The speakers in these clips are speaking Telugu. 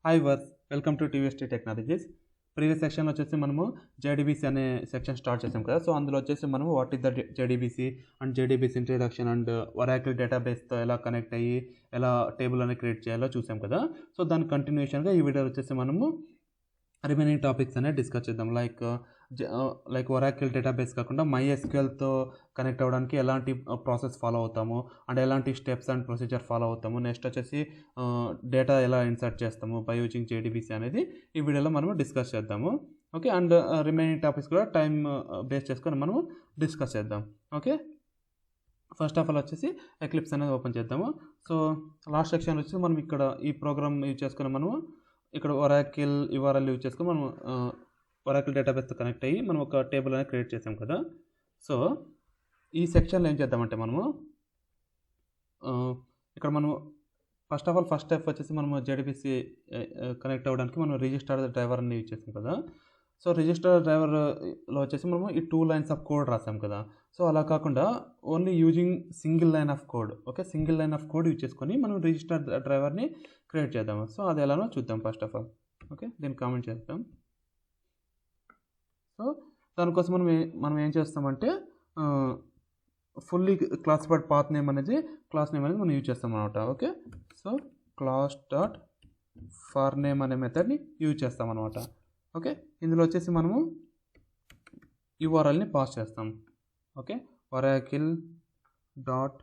Hi viewers, welcome to Tvs Tree Technologies. Previous సెక్షన్లో వచ్చేసి మనము జేడీబీసీ అనే సెక్షన్ స్టార్ట్ చేసాం కదా. సో అందులో వచ్చేసి మనము what is the JDBC and JDBC introduction and Oracle డేటాబేస్తో ఎలా కనెక్ట్ అయ్యి ఎలా టేబుల్ అనేది క్రియేట్ చేయాలో చూసాం కదా. సో దాని కంటిన్యూషన్గా ఈ వీడియో వచ్చేసి మనము రిమైనింగ్ టాపిక్స్ అనేది డిస్కస్ చేద్దాం. లైక్ ఒరాకిల్ డేటాబేస్ కాకుండా MySQLతో కనెక్ట్ అవ్వడానికి ఎలాంటి ప్రాసెస్ ఫాలో అవుతాము అండ్ ఎలాంటి స్టెప్స్ అండ్ ప్రొసీజర్ ఫాలో అవుతాము, నెక్స్ట్ వచ్చేసి డేటా ఎలా ఇన్సర్ట్ చేస్తాము బై యూజింగ్ జేడీబీసీ అనేది ఈ వీడియోలో మనము డిస్కస్ చేద్దాము. ఓకే, అండ్ రిమైనింగ్ టాపిక్స్ కూడా టైం బేస్ చేసుకొని మనము డిస్కస్ చేద్దాం. ఓకే, ఫస్ట్ ఆఫ్ ఆల్ వచ్చేసి ఎక్లిప్స్ అనేది ఓపెన్ చేద్దాము. సో లాస్ట్ సెక్షన్ వచ్చేసి మనం ఇక్కడ ఈ ప్రోగ్రామ్ యూజ్ చేసుకుని మనము ఇక్కడ ఒరాకిల్ URL యూజ్ చేసుకుని మనం ఒరాకిల్ డేటాబేస్తో కనెక్ట్ అయ్యి మనం ఒక టేబుల్ అనేది క్రియేట్ చేసాం కదా. సో ఈ సెక్షన్లో ఏం చేద్దామంటే మనము ఇక్కడ మనము ఫస్ట్ స్టెప్ వచ్చేసి మనము జేడీబీసీ కనెక్ట్ అవ్వడానికి మనం రిజిస్టర్ డ్రైవర్ అని యూజ్ చేసాం కదా. సో రిజిస్టర్ డ్రైవర్లో వచ్చేసి మనము ఈ 2 lines ఆఫ్ కోడ్ రాసాం కదా. సో అలా కాకుండా only using single line of code, okay, single line of code use చేసుకొని మనం రిజిస్టర్ డ్రైవర్ని క్రియేట్ చేద్దాము. సో అది ఎలానో చూద్దాం ఫస్ట్ ఆఫ్ ఆల్. ఓకే, దీన్ని కామెంట్ చేద్దాం. సో దానికోసం మనం ఏం చేస్తామంటే ఫుల్లీ క్లాసిఫైడ్ పాత్ నేమ్ అనేది మనం యూజ్ చేస్తాం అనమాట. Okay, so class dot for name అనే మెథడ్ని యూజ్ చేస్తాం అనమాట. ఓకే, ఇందులో వచ్చేసి మనము URLని పాస్ చేస్తాం. Okay, Oracle dot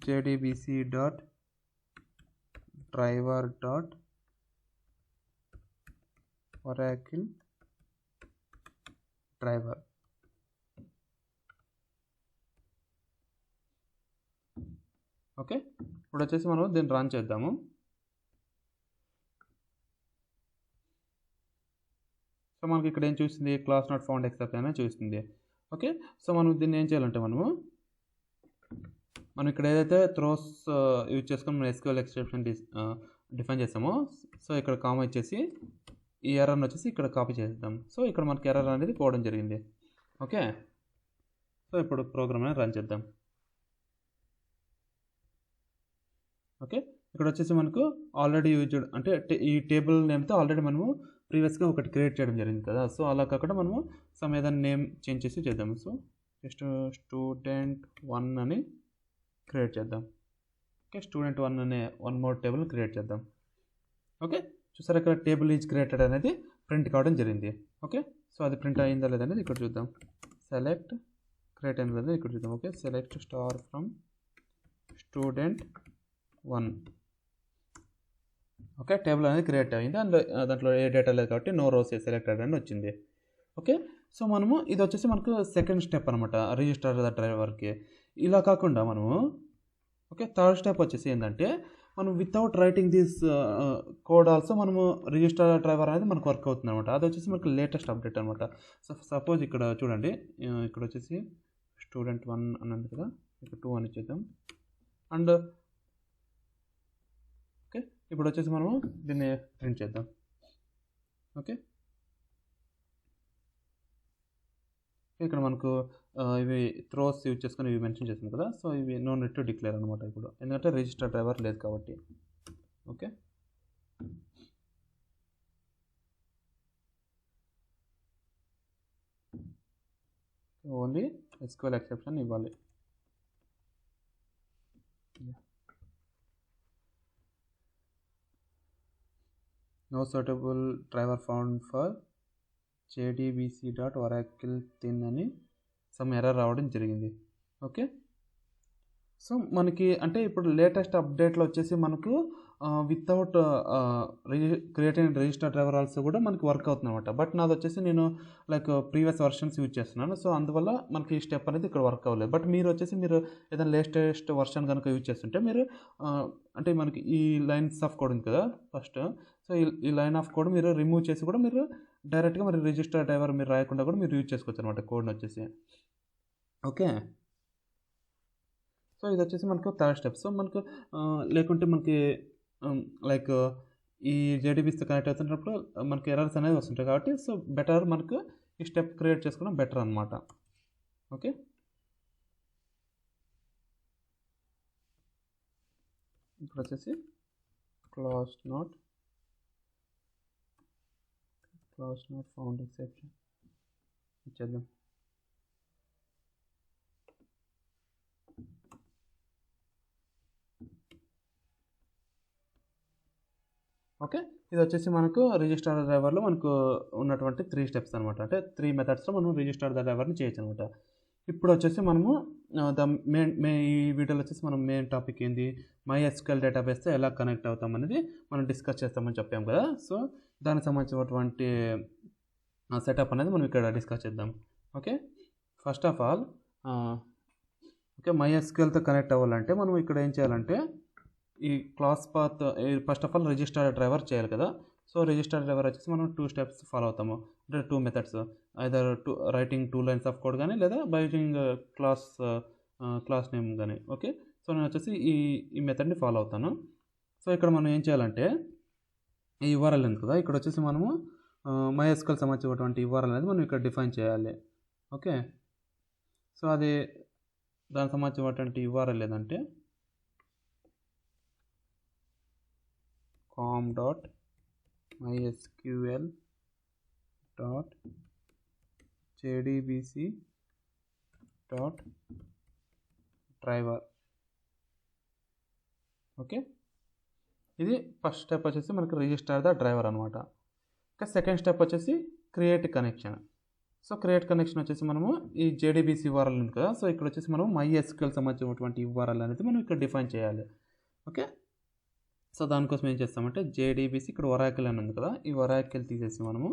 JDBC dot driver dot Oracle driver. Okay, ఇప్పుడు వచ్చేసి మనం దీన్ని రన్ చేద్దాము. సో మనకి ఇక్కడ ఏం చూస్తుంది, క్లాస్ నాట్ ఫౌండ్ ఎక్సెప్ట్ అని చూస్తుంది. ఓకే, సో మనం దీన్ని ఏం చేయాలంటే మనం ఇక్కడ ఏదైతే త్రోస్ యూజ్ చేసుకొని మనం SQL ఎక్సెప్షన్ డిఫైన్ చేసామో, సో ఇక్కడ కామా ఇచ్చేసి ఈ ఎర్రర్ని వచ్చేసి ఇక్కడ కాపీ చేద్దాం. సో ఇక్కడ మనకి ఎర్రర్ అనేది పోవడం జరిగింది. ఓకే, సో ఇప్పుడు ప్రోగ్రామ్ అనేది రన్ చేద్దాం. ఓకే, ఇక్కడ వచ్చేసి మనకు ఆల్రెడీ యూజ్డ్ అంటే ఈ టేబుల్ నేమ్తో ఆల్రెడీ మనము ప్రీవియస్గా ఒకటి క్రియేట్ చేయడం జరిగింది కదా. సో అలా కాకుండా మనము ఏదైనా నేమ్ చేంజ్ చేసి చేద్దాము. సో జస్ట్ student1 అని క్రియేట్ చేద్దాం. ఓకే, student1 అనే వన్ మోర్ టేబుల్ క్రియేట్ చేద్దాం. ఓకే, చూసారు ఇక్కడ టేబుల్ ఈజ్ క్రియేటెడ్ అనేది ప్రింట్ కావడం జరిగింది. ఓకే, సో అది ప్రింట్ అయిందా లేదనేది ఇక్కడ చూద్దాం. సెలెక్ట్ క్రియేట్ అయిందా లేదా ఇక్కడ చూద్దాం. Okay, select star from student1. Okay, table అనేది క్రియేట్ అయింది అండ్ దాంట్లో ఏ డేటా లేదు కాబట్టి నో రోస్ సెలెక్టెడ్ అని వచ్చింది. ఓకే, సో మనము ఇది వచ్చేసి మనకు సెకండ్ స్టెప్ అనమాట రిజిస్టర్ డ్రైవర్కి. ఇలా కాకుండా మనము థర్డ్ స్టెప్ వచ్చేసి ఏంటంటే మనం without writing this code also మనము రిజిస్టర్ డ్రైవర్ అనేది మనకు వర్క్ అవుతుంది అనమాట. అది వచ్చేసి మనకు లేటెస్ట్ అప్డేట్ అనమాట. సో సపోజ్ ఇక్కడ చూడండి, ఇక్కడ వచ్చేసి student1 అన్నది కదా, ఇక్కడ 2 అని ఇచ్చేద్దాం. అండ్ ఓకే, ఇప్పుడు వచ్చేసి మనము దీన్ని ప్రింట్ చేద్దాం. ఓకే, ఇక్కడ మనకు ఇవి త్రోస్ యూజ్ చేసుకొని ఇవి మెన్షన్ చేస్తాం కదా. సో ఇవి నో నీడ్ టు డిక్లేర్ అనమాట ఇప్పుడు, ఎందుకంటే రిజిస్టర్ డ్రైవర్ లేదు కాబట్టి. ఓకే, ఓన్లీ SQL ఎక్సెప్షన్ ఇవ్వాలి. No suitable driver found for JDBC.Oracle thin అని సమ్ ఎర్రర్ రావడం జరిగింది. ఓకే, సో మనకి అంటే ఇప్పుడు లేటెస్ట్ అప్డేట్లో వచ్చేసి మనకు without creating register driver also కూడా మనకి వర్క్ అవుతుంది అనమాట. బట్ నాది వచ్చేసి నేను లైక్ ప్రీవియస్ వర్షన్స్ యూజ్ చేస్తున్నాను. సో అందువల్ల మనకి ఈ స్టెప్ అనేది ఇక్కడ వర్క్ అవ్వలేదు. బట్ మీరు వచ్చేసి మీరు ఏదైనా లేటెస్ట్ వర్షన్ కనుక యూజ్ చేస్తుంటే మీరు అంటే మనకి ఈ లైన్స్ ఆఫ్ కోడ్ ఉంది కదా ఫస్ట్. సో ఈ లైన్ ఆఫ్ కోడ్ మీరు రిమూవ్ చేసి కూడా మీరు డైరెక్ట్గా మరి రిజిస్టర్ డ్రైవర్ మీరు రాయకుండా కూడా మీరు యూజ్ చేసుకోవచ్చు అనమాట కోడ్ని వచ్చేసి. ఓకే, సో ఇది వచ్చేసి మనకు థర్డ్ స్టెప్. సో మనకు లేకుంటే మనకి లైక్ ఈ జేడీబీస్తో కనెక్ట్ అవుతున్నప్పుడు మనకి ఎర్రర్స్ అనేది వస్తుంటాయి కాబట్టి సో బెటర్ మనకు ఈ స్టెప్ క్రియేట్ చేసుకోవడం బెటర్ అనమాట. ఓకే, ఇప్పుడు వచ్చేసి class not class not found exception ఇచ్చేద్దాం. ఓకే, ఇది వచ్చేసి మనకు రిజిస్టర్ డ్రైవర్లో మనకు ఉన్నటువంటి 3 స్టెప్స్ అనమాట. అంటే 3 మెథడ్స్లో మనం రిజిస్టర్ డ్రైవర్ని చేయొచ్చు అనమాట. ఇప్పుడు వచ్చేసి మనము ఈ వీడియోలో వచ్చేసి మనం మెయిన్ టాపిక్ ఏంది, MySQL డేటాబేస్తో ఎలా కనెక్ట్ అవుతాం అనేది మనం డిస్కస్ చేస్తామని చెప్పాం కదా. సో దానికి సంబంధించినటువంటి సెటప్ అనేది మనం ఇక్కడ డిస్కస్ చేద్దాం. Okay, first of all okay, MySQLతో కనెక్ట్ అవ్వాలంటే మనం ఇక్కడ ఏం చేయాలంటే ఈ class path first of all register driver చేయాలి కదా. సో రిజిస్టర్ డ్రైవర్ వచ్చేసి మనం 2 స్టెప్స్ ఫాలో అవుతాము, అంటే 2 methods, either writing 2 lines of code కానీ లేదా బై యూజింగ్ క్లాస్ నేమ్ కానీ. ఓకే, సో నేను వచ్చేసి ఈ మెథడ్ని ఫాలో అవుతాను. సో ఇక్కడ మనం ఏం చేయాలంటే ఈ URL ఉంది కదా, ఇక్కడ వచ్చేసి మనము MySQL సంబంధించినటువంటి URL అనేది మనం ఇక్కడ డిఫైన్ చేయాలి. ఓకే, సో అది దానికి సంబంధించినటువంటి URL ఏదంటే com.mysql.jdbc.driver. ఓకే, ఇది ఫస్ట్ స్టెప్ వచ్చేసి మనకి రిజిస్టర్ ద డ్రైవర్ అనమాట. ఓకే, సెకండ్ స్టెప్ వచ్చేసి create connection. So create connection వచ్చేసి మనము ఈ JDBC URL ఉంది కదా, సో ఇక్కడ వచ్చేసి మనం MySQL సంబంధించినటువంటి URL అనేది మనం ఇక్కడ డిఫైన్ చేయాలి. ఓకే, సో దానికోసం ఏం చేస్తామంటే JDBC ఇక్కడ ఒరాకిల్ అని ఉంది కదా, ఈ ఒరాకిల్ తీసేసి మనము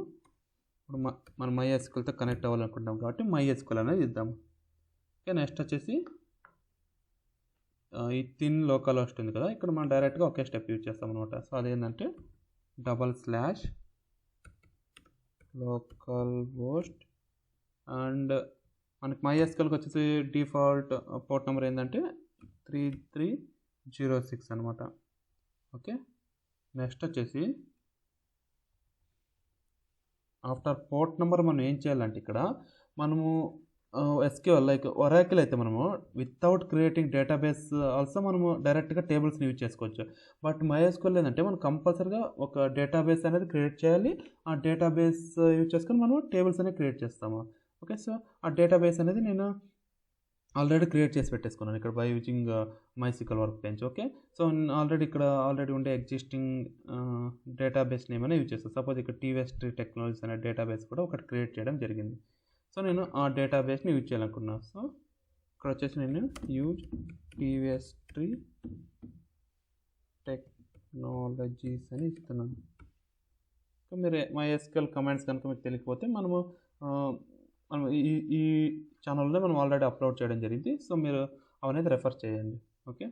ఇప్పుడు మనం MySQLతో కనెక్ట్ అవ్వాలనుకుంటాం కాబట్టి MySQL అనేది ఇద్దాము. ఓకే, నెక్స్ట్ వచ్చేసి ఈ థిన్ లోకల్ హోస్ట్ ఉంది కదా, ఇక్కడ మనం డైరెక్ట్గా ఒకే స్టెప్ యూజ్ చేస్తాం అనమాట. సో అదేంటంటే /localhost అండ్ మనకి MySQLకి వచ్చేసి డిఫాల్ట్ పోర్ట్ నెంబర్ ఏంటంటే 3306 అనమాట. ఓకే, నెక్స్ట్ వచ్చేసి ఆఫ్టర్ పోర్ట్ నెంబర్ మనం ఏం చేయాలంటే ఇక్కడ మనము SQL లైక్ ఒరాకిల్ అయితే మనము వితౌట్ క్రియేటింగ్ డేటాబేస్ ఆల్సో మనము డైరెక్ట్గా టేబుల్స్ని యూజ్ చేసుకోవచ్చు. బట్ MySQL ఏంటంటే మనం కంపల్సరీగా ఒక డేటాబేస్ అనేది క్రియేట్ చేయాలి, ఆ డేటాబేస్ యూజ్ చేసుకొని మనం టేబుల్స్ అనేది క్రియేట్ చేస్తాము. ఓకే, సో ఆ డేటాబేస్ అనేది నేను ఆల్రెడీ క్రియేట్ చేసి పెట్టేసుకున్నాను ఇక్కడ by using MySQL work bench. Okay, so already ఉండే ఎగ్జిస్టింగ్ డేటాబేస్ నేమ్ అనేది యూజ్ చేస్తాను. సపోజ్ ఇక్కడ Tvs Tree Technologies అనే డేటాబేస్ కూడా ఒకటి క్రియేట్ చేయడం జరిగింది. సో నేను ఆ డేటాబేస్ని యూజ్ చేయాలనుకున్నాను. సో ఇక్కడ వచ్చేసి నేను యూజ్ Tvs Tree Technologies అని ఇస్తున్నాను. సో మీరు MySQL కమాండ్స్ కనుక మీకు తెలియకపోతే మనం ఈ ఛానల్లో మనం ఆల్రెడీ అప్లోడ్ చేయడం జరిగింది. సో మీరు అవనేది రెఫర్ చేయండి. ఓకే,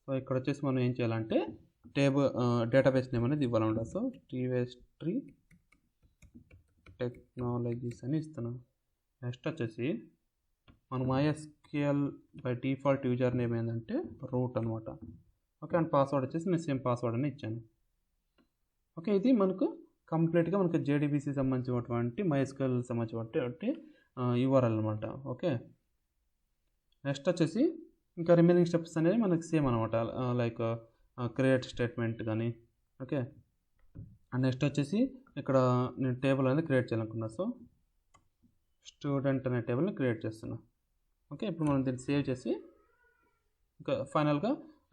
సో ఇక్కడ వచ్చేసి మనం ఏం చేయాలంటే డేటాబేస్ నేమ్ అనేది ఇవ్వాలన్నమాట. సో Tvs Tree Technologies అని ఇస్తున్నాం. నెక్స్ట్ వచ్చేసి మన MySQL by default user name ఏంటంటే రూట్ అనమాట. ఓకే, అండ్ పాస్వర్డ్ వచ్చేసి నేను సేమ్ పాస్వర్డ్ అని ఇచ్చాను. ఓకే, ఇది మనకు కంప్లీట్గా మనకు JDBC సంబంధించినటువంటి MySQL సంబంధించినటువంటి URL అనమాట. ఓకే, నెక్స్ట్ వచ్చేసి ఇంకా రిమైనింగ్ స్టెప్స్ అనేది మనకి సేమ్ అనమాట, లైక్ క్రియేట్ స్టేట్మెంట్ కానీ. ఓకే, అండ్ నెక్స్ట్ వచ్చేసి ఇక్కడ నేను టేబుల్ అనేది క్రియేట్ చేయాలనుకున్నా. సో స్టూడెంట్ అనే టేబుల్ని క్రియేట్ చేస్తున్నా. ఓకే, ఇప్పుడు మనం దీన్ని సేవ్ చేసి ఇంకా ఫైనల్గా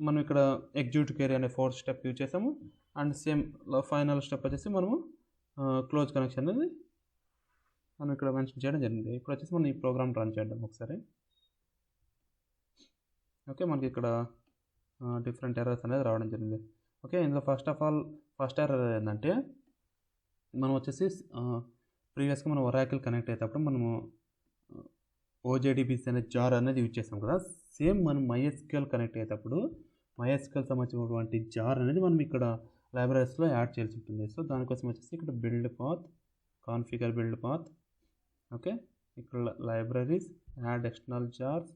మనం ఇక్కడ ఎగ్జిక్యూట్ క్వెరీ అనే 4th స్టెప్ యూజ్ చేసాము. అండ్ సేమ్ ఫైనల్ స్టెప్ వచ్చేసి మనము క్లోజ్ కనెక్షన్ అనేది మనం ఇక్కడ మెన్షన్ చేయడం జరిగింది. ఇప్పుడు వచ్చేసి మనం ఈ ప్రోగ్రామ్ రన్ చేద్దాం ఒకసారి. ఓకే, మనకి ఇక్కడ డిఫరెంట్ ఎర్రర్స్ అనేది రావడం జరిగింది. ఓకే, ఇందులో ఫస్ట్ ఎర్రర్ ఏంటంటే మనం వచ్చేసి ప్రీవియస్గా మనం ఒరాకిల్ కనెక్ట్ అయ్యేటప్పుడు మనము OJDBC అనే జార్ అనేది యూజ్ చేస్తాం కదా, సేమ్ మనం MySQL కనెక్ట్ అయ్యేటప్పుడు MySQL సంబంధించినటువంటి జార్ అనేది మనం ఇక్కడ లైబ్రరీస్లో యాడ్ చేయాల్సి ఉంటుంది. సో దానికోసం వచ్చేసి ఇక్కడ build path, configure build path. Okay, ఇక్కడ libraries, add external jars.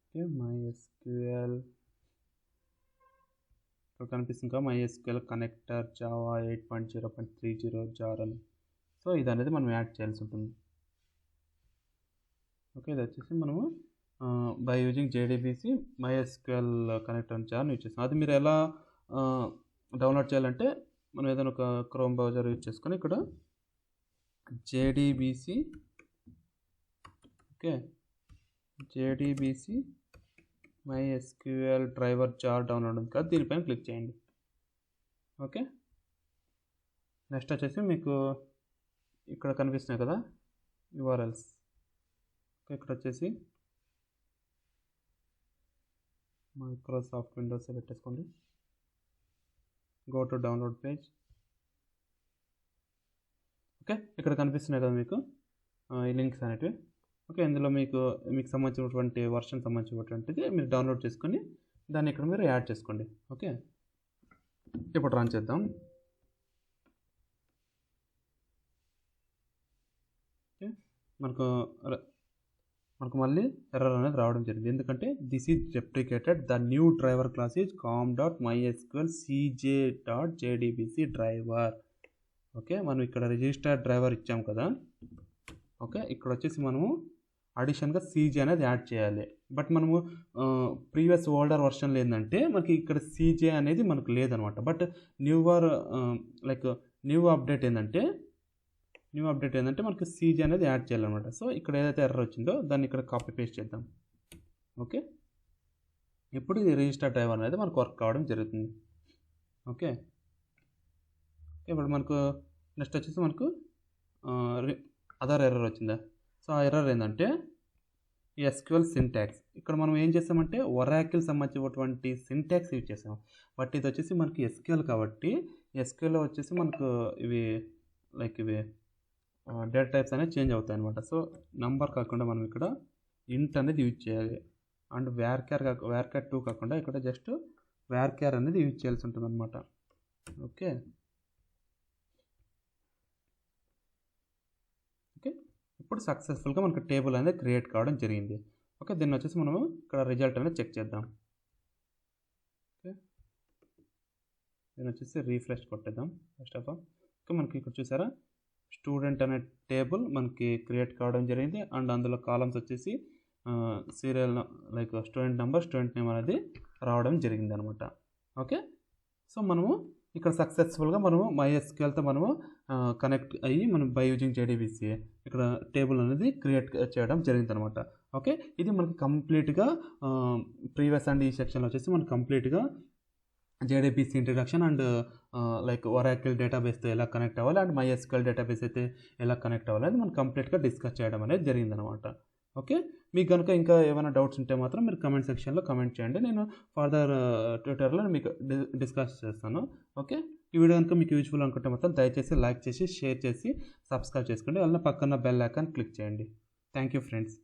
Okay, MySQL ఇక్కడ కనిపిస్తుంది కదా, MySQL కనెక్టర్ జావా 8.0.30 జార్ అని. సో ఇది అనేది మనం యాడ్ చేయాల్సి ఉంటుంది. ఓకే, ఇది వచ్చేసి మనము by using JDBC MySQL connector జార్ని యూజ్ చేస్తాం. అది మీరు ఎలా డౌన్లోడ్ చేయాలంటే మనం ఏదైనా ఒక క్రోమ్ బ్రౌజర్ యూజ్ చేసుకొని ఇక్కడ JDBC okay JDBC MySQL driver jar download ఉంది కదా, దీనిపైన క్లిక్ చేయండి. ఓకే, నెక్స్ట్ వచ్చేసి మీకు ఇక్కడ కనిపిస్తున్నాయి కదా URLs. ఇక్కడ వచ్చేసి మైక్రోసాఫ్ట్ విండోస్ పెట్టేసుకోండి. Go to download page. Okay, ఇక్కడ కనిపిస్తున్నాయి కదా మీకు ఈ లింక్స్ అనేటివి. ఓకే, ఇందులో మీకు సంబంధించినటువంటి వర్షన్ సంబంధించినటువంటిది మీరు డౌన్లోడ్ చేసుకొని దాన్ని ఇక్కడ మీరు యాడ్ చేసుకోండి. ఓకే, ఇప్పుడు రన్ చేద్దాం. ఓకే, మనకు మళ్ళీ ఎర్రర్ అనేది రావడం జరిగింది. ఎందుకంటే this is deprecated, the new driver class is com.mysql cj.jdbc driver. Okay, మనం ఇక్కడ రిజిస్టర్డ్ డ్రైవర్ ఇచ్చాం కదా. ఓకే, ఇక్కడ వచ్చేసి మనము అడిషన్గా CJ అనేది యాడ్ చేయాలి. బట్ మనము ప్రీవియస్ ఓల్డర్ వర్షన్లో ఏంటంటే మనకి ఇక్కడ CJ అనేది మనకు లేదనమాట. బట్ న్యూ అప్డేట్ ఏంటంటే మనకి CJ అనేది యాడ్ చేయాలన్నమాట. సో ఇక్కడ ఏదైతే ఎర్రర్ వచ్చిందో దాన్ని ఇక్కడ కాపీ పేస్ట్ చేద్దాం. ఓకే, ఇప్పుడు ఇది రిజిస్టర్ డ్రైవర్ అనేది మనకు వర్క్ కావడం జరుగుతుంది. ఓకే, ఇప్పుడు మనకు నెక్స్ట్ వచ్చేసి మనకు అదర్ ఎర్రర్ వచ్చిందా. సో ఆ ఎర్రర్ ఏంటంటే SQL సింటాక్స్. ఇక్కడ మనం ఏం చేస్తామంటే ఒరాకిల్ సంబంధించినటువంటి సింటాక్స్ యూజ్ చేసాం. బట్ ఇది వచ్చేసి మనకి SQL కాబట్టి SQLలో వచ్చేసి మనకు ఇవి డేటా టైప్స్ అనేది చేంజ్ అవుతాయి అనమాట. సో నంబర్ కాకుండా మనం ఇక్కడ ఇంట్ అనేది యూజ్ చేయాలి. అండ్ varchar 2 కాకుండా ఇక్కడ జస్ట్ varchar అనేది యూజ్ చేయాల్సి ఉంటుంది అనమాట. ఓకే, ఇప్పుడు సక్సెస్ఫుల్గా మనకు టేబుల్ అనేది క్రియేట్ కావడం జరిగింది. ఓకే, దీన్ని వచ్చేసి మనము ఇక్కడ రిజల్ట్ అనేది చెక్ చేద్దాం. ఓకే, దీన్ని వచ్చేసి రీఫ్రెష్ కొట్టేద్దాం ఫస్ట్ ఆఫ్ ఆల్. ఓకే, మనకి ఇక్కడ చూసారా స్టూడెంట్ అనే టేబుల్ మనకి క్రియేట్ కావడం జరిగింది. అండ్ అందులో కాలమ్స్ వచ్చేసి serial student number, student name అనేది రావడం జరిగింది అనమాట. ఓకే, సో మనము ఇక్కడ సక్సెస్ఫుల్గా మనము MySQLతో మనము కనెక్ట్ అయ్యి మనం బై యూజింగ్ JDBC ఇక్కడ టేబుల్ అనేది క్రియేట్ చేయడం జరిగింది అనమాట. ఓకే, ఇది మనకి కంప్లీట్గా ప్రీవియస్ అండ్ ఈ సెక్షన్లో వచ్చేసి మనకి కంప్లీట్గా JDBC ఇంట్రడక్షన్ అండ్ ఒరాకిల్ డేటాబేస్తో ఎలా కనెక్ట్ అవ్వాలి అండ్ MySQL డేటాబేస్ అయితే ఎలా కనెక్ట్ అవ్వాలి అది మనం కంప్లీట్గా డిస్కస్ చేయడం అనేది జరిగిందనమాట. ఓకే, మీకు కనుక ఇంకా ఏమైనా డౌట్స్ ఉంటే మాత్రం మీరు కమెంట్ సెక్షన్లో కమెంట్ చేయండి. నేను ఫర్దర్ ట్విట్టర్లో మీకు డిస్కస్ చేస్తాను. ఓకే, ఈ వీడియో కనుక మీకు యూజ్ఫుల్ అనుకుంటే మాత్రం దయచేసి లైక్ చేసి షేర్ చేసి సబ్స్క్రైబ్ చేసుకోండి. అలానే పక్కన బెల్ ఐకాన్ క్లిక్ చేయండి. Thank you friends.